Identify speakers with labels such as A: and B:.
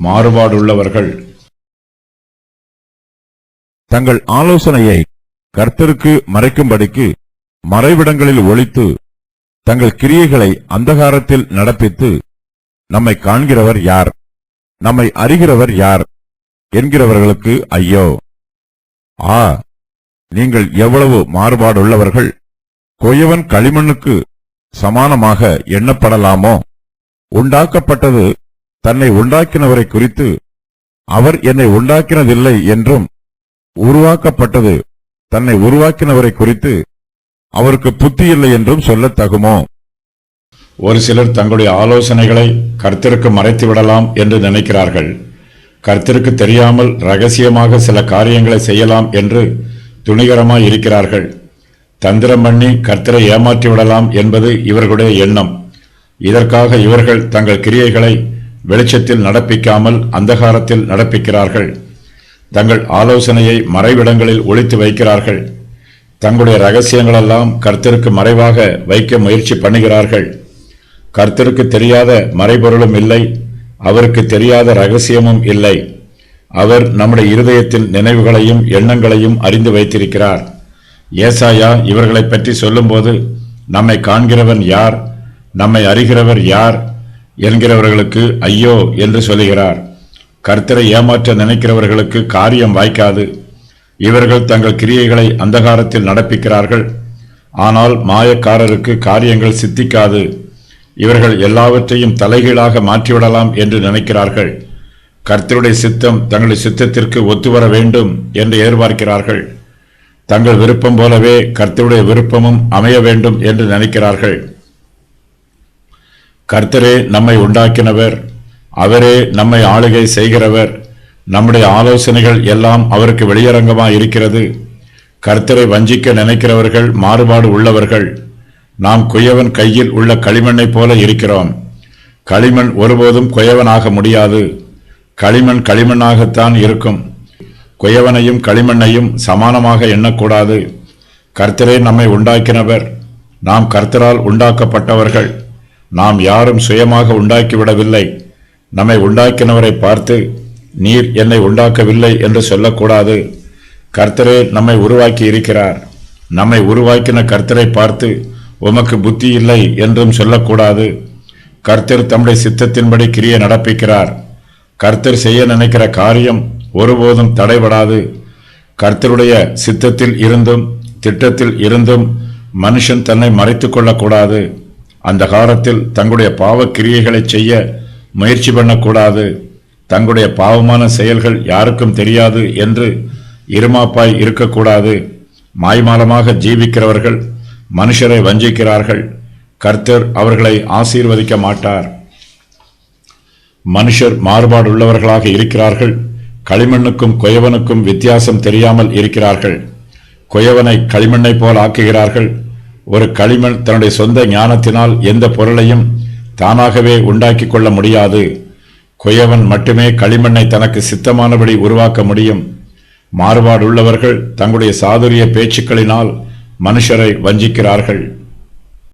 A: மாறுபாடுள்ளவர்கள்
B: தங்கள் ஆலோசனையை கர்த்தருக்கு மறைக்கும்படிக்கு மறைவிடங்களில் ஒளித்து தங்கள் கிரியைகளை அந்தகாரத்தில் நடப்பித்து நம்மை காண்கிறவர் யார், நம்மை அறிகிறவர் யார் என்கிறவர்களுக்கு ஐயோ! ஆ, நீங்கள் எவ்வளவு மாறுபாடுள்ளவர்கள்! கொயவன் களிமண்ணுக்கு சமானமாக எண்ணப்படலாமோ? உண்டாக்கப்பட்டது தன்னை உண்டாக்கினவரை குறித்து அவர் என்னை உண்டாக்கினதில்லை என்றும், உருவாக்கப்பட்டது தன்னை உருவாக்கினவரை குறித்து அவருக்கு புத்தி இல்லை என்றும் சொல்லத் தகுமோ?
A: ஒரு சிலர் தங்களுடைய ஆலோசனைகளை கர்த்தருக்கு மறைத்து விடலாம் என்று நினைக்கிறார்கள். கர்த்தருக்கு தெரியாமல் ரகசியமாக சில காரியங்களை செய்யலாம் என்று துணிகரமாய் இருக்கிறார்கள். தந்திரம் பண்ணி கர்த்தரை ஏமாற்றி விடலாம் என்பது இவர்களுடைய எண்ணம். இதற்காக இவர்கள் தங்கள் கிரியைகளை வெளிச்சத்தில் நடப்பிக்காமல் அந்தகாரத்தில் நடப்பிக்கிறார்கள். தங்கள் ஆலோசனையை மறைவிடங்களில் ஒளித்து வைக்கிறார்கள். தங்களுடைய ரகசியங்களெல்லாம் கர்த்தருக்கு மறைவாக வைக்க முயற்சி பண்ணுகிறார்கள். கர்த்தருக்கு தெரியாத மறைபொருளும் இல்லை, அவருக்கு தெரியாத ரகசியமும் இல்லை. அவர் நம்முடைய இருதயத்தின் நினைவுகளையும் எண்ணங்களையும் அறிந்து வைத்திருக்கிறார். ஏசாயா இவர்களை பற்றி சொல்லும்போது, நம்மை காண்கிறவன் யார், நம்மை அறிகிறவர் யார் என்கிறவர்களுக்கு ஐயோ என்று சொல்லுகிறார். கர்த்தரை ஏமாற்ற நினைக்கிறவர்களுக்கு காரியம் வாய்க்காது. இவர்கள் தங்கள் கிரியைகளை அந்தகாரத்தில் நடப்பிக்கிறார்கள். ஆனால் மாயக்காரருக்கு காரியங்கள் சித்திக்காது. இவர்கள் எல்லாவற்றையும் தலைகீழாக மாற்றிவிடலாம் என்று நினைக்கிறார்கள். கர்த்தருடைய சித்தம் தங்களுடைய சித்தத்திற்கு ஒத்துவர வேண்டும் என்று எதிர்பார்க்கிறார்கள். தங்கள் விருப்பம் போலவே கர்த்தருடைய விருப்பமும் அமைய வேண்டும் என்று நினைக்கிறார்கள். கர்த்தரே நம்மை உண்டாக்கினவர், அவரே நம்மை ஆளுகை செய்கிறவர். நம்முடைய ஆலோசனைகள் எல்லாம் அவருக்கு வெளியரங்கமாய் இருக்கிறது. கர்த்தரை வஞ்சிக்க நினைக்கிறவர்கள் மாறுபாடு உள்ளவர்கள். நாம் குயவன் கையில் உள்ள களிமண்ணை போல இருக்கிறோம். களிமண் ஒருபோதும் குயவனாக முடியாது. களிமண் களிமண்ணாகத்தான் இருக்கும். குயவனையும் களிமண்ணையும் சமானமாக எண்ணக்கூடாது. கர்த்தரே நம்மை உண்டாக்கினவர். நாம் கர்த்தரால் உண்டாக்கப்பட்டவர்கள். நாம் யாரும் சுயமாக உண்டாக்கிவிடவில்லை. நம்மை உண்டாக்கினவரை பார்த்து, நீர் என்னை உண்டாக்கவில்லை என்று சொல்லக்கூடாது. கர்த்தரே நம்மை உருவாக்கி இருக்கிறார். நம்மை உருவாக்கின கர்த்தரை பார்த்து, உமக்கு புத்தி இல்லை என்றும் சொல்லக்கூடாது. கர்த்தர் தம்முடைய சித்தத்தின்படி கிரியை நடப்பிக்கிறார். கர்த்தர் செய்ய நினைக்கிற காரியம் ஒருபோதும் தடைபடாது. கர்த்தருடைய சித்தத்தில் இருந்தும் திட்டத்தில் இருந்தும் மனுஷன் தன்னை மறைத்துக் கொள்ளக்கூடாது. அந்த காலத்தில் தங்களுடைய பாவ கிரியைகளை செய்ய முயற்சி பண்ணக்கூடாது. தங்களுடைய பாவமான செயல்கள் யாருக்கும் தெரியாது என்று இருமாப்பாய் இருக்கக்கூடாது. மாய்மாலமாக ஜீவிக்கிறவர்கள் மனுஷரை வஞ்சிக்கிறார்கள். கர்த்தர் அவர்களை ஆசீர்வதிக்க மாட்டார். மனுஷர் மாறுபாடுள்ளவர்களாக இருக்கிறார்கள். களிமண்ணுக்கும் குயவனுக்கும் வித்தியாசம் தெரியாமல் இருக்கிறார்கள். குயவனை களிமண்ணை போல் ஆக்குகிறார்கள். ஒரு களிமண் தன்னுடைய சொந்த ஞானத்தினால் எந்த பொருளையும் தானாகவே உண்டாக்கி கொள்ள முடியாது. குயவன் மட்டுமே களிமண்ணை தனக்கு சித்தமானபடி உருவாக்க முடியும். மாறுபாடுள்ளவர்கள் தங்களுடைய சாதுரிய பேச்சுக்களினால் மனுஷரை வஞ்சிக்கிறார்கள்.